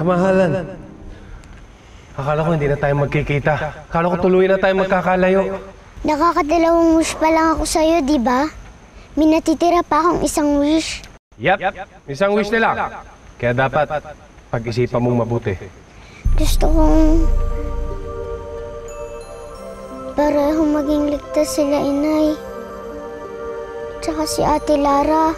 Kamahalan. Akala ko hindi na tayo magkikita. Akala ko tuloy na tayo magkakalayo. Nakakadalawang wish pa lang ako sa'yo, di ba? May natitira pa akong isang wish. Yap, isang wish na lang. Kaya dapat pag-isipan mong mabuti. Gusto kong parehong maging ligtas sila, Inay. Tsaka si Ate Lara.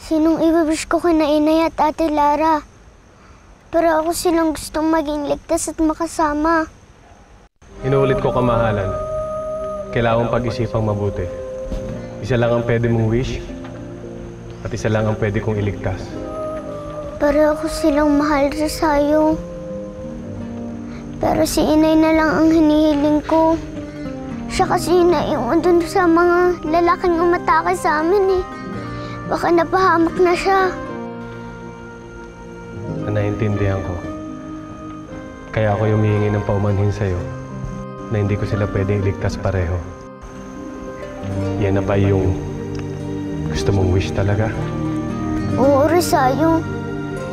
Sinong i-wish ko kina Inay at Ate Lara? Pero ako silang gustong maging ligtas at makasama. Inuulit ko, Kamahalan. Kailangan pag-isipang mabuti. Isa lang ang pwede mong wish at isa lang ang pwede kong iligtas. Pero ako silang mahal sa sayo. Pero si Inay na lang ang hinihiling ko. Siya kasi naiwan dun sa mga lalaking umatake sa amin eh. Baka napahamak na siya. Naiintindihan ko. Kaya ako humihingi ng paumanhin sa'yo na hindi ko sila pwedeng iligtas pareho. Yan na ba yung gusto mong wish talaga? Oo, Rizayo.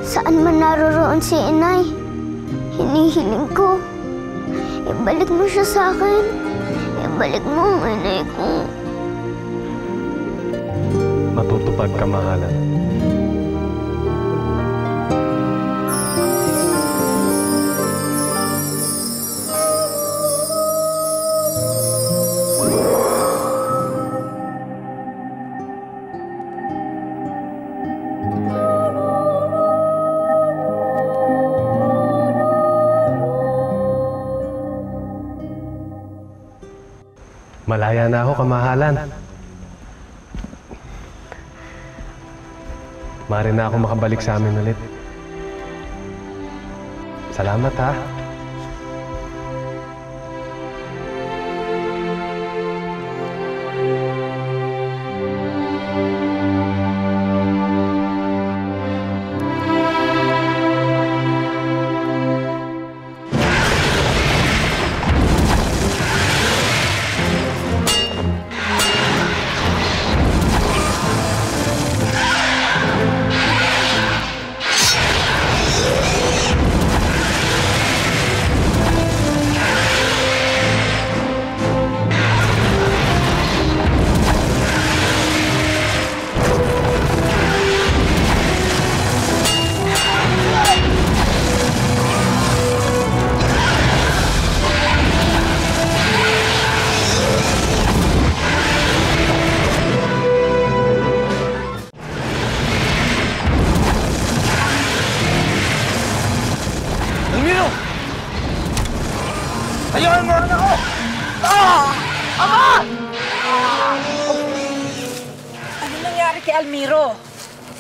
Saan man naroroon si Inay, hinihiling ko. Ibalik mo siya sa akin. Ibalik mo ang Inay ko. Matutupad, Kamahalan. Malaya na ako, Kamahalan. Maaari na ako makabalik sa amin ulit. Salamat, ha? Ayun mo anak ko! Ah! Ama! Ano nangyari kay Almiro?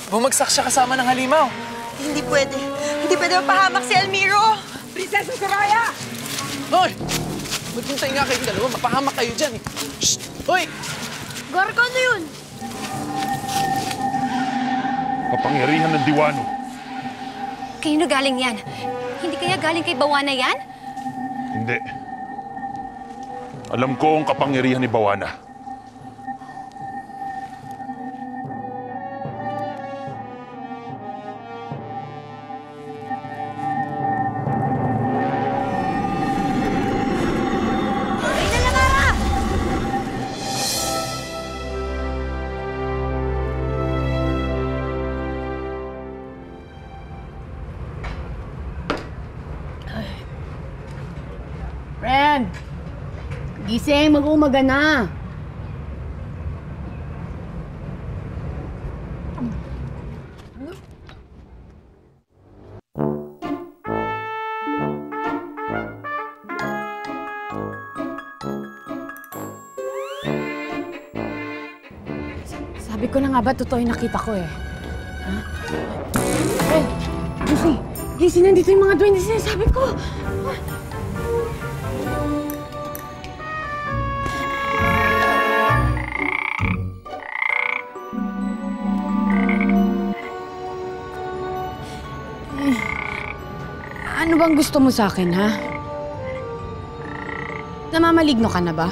Bumagsak siya kasama ng halimaw. Hindi pwede. Hindi pwede mapahamak si Almiro! Prinsesa Soraya! Hoy! Maghintay nga kayong dalawa. Mapahamak kayo dyan eh. Shh! Hoy! Gorgo, ano yun? Kapangyarihan ng Diwano. Kanino galing yan? Hindi kaya galing kay Bawana yan? Hindi. Alam ko ang kapangyarihan ni Bawana. Gising, mag-uumaga na. Sabi ko na nga ba, totoo yung nakita ko eh. Ha? Eh, Gising, nandito yung mga duwende sinasabi ko. Ano bang gusto mo sa akin, ha? Namamaligno ka na ba?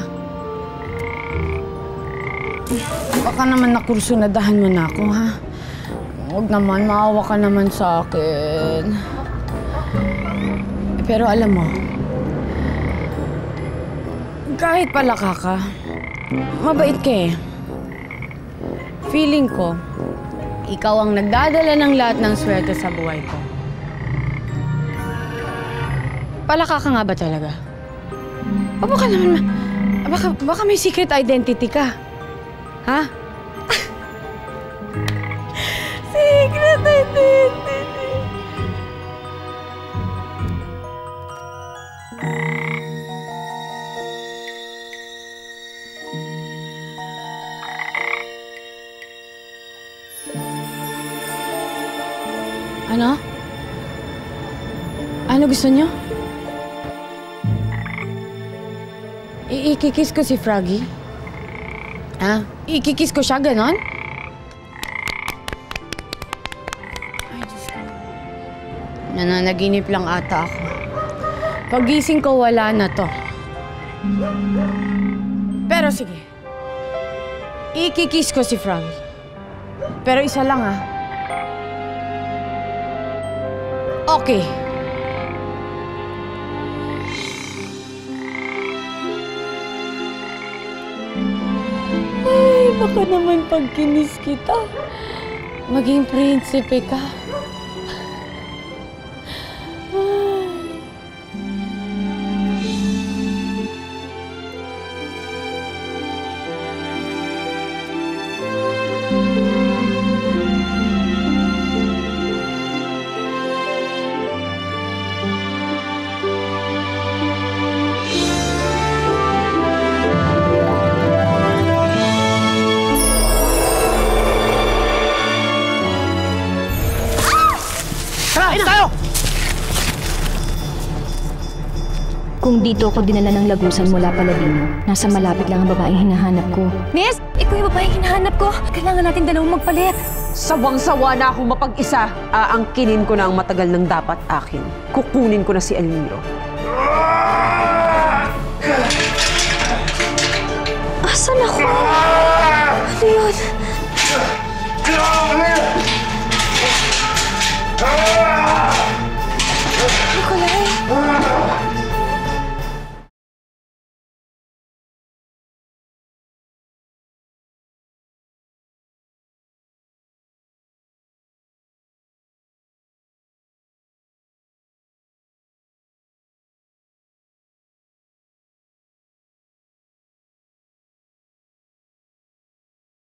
Baka naman nakursunadahan mo na ako, ha? Huwag naman, maawa ka naman sa akin. Pero alam mo, kahit palaka ka, mabait ka eh. Feeling ko, ikaw ang nagdadala ng lahat ng swerte sa buhay ko. Palaka ka nga ba talaga? O baka naman, baka may secret identity ka. Ha? Secret identity. Ano? Ano gusto niyo? Ikikiss ko si Froggy? Ha? Ikikiss ko siya, ganon? Ay, Diyos ko. Nananaginip lang ata ako. Pagising ko, wala na to. Pero sige. Ikikiss ko si Froggy. Pero isa lang, ha? Okay. Ay, baka naman pag kinis kita, maging prinsipe ka. Kung dito ako dinala ng lagusan mula Paladino, nasa malapit lang ang babaeng hinahanap ko. Miss, ikaw yung babaeng hinahanap ko. Kailangan natin dalawang magpalit. Sawang-sawa na akong mapag-isa. Aangkinin ko na ang matagal ng dapat akin. Kukunin ko na si Elmiro. Asan ako? Ano yun? Nicolas!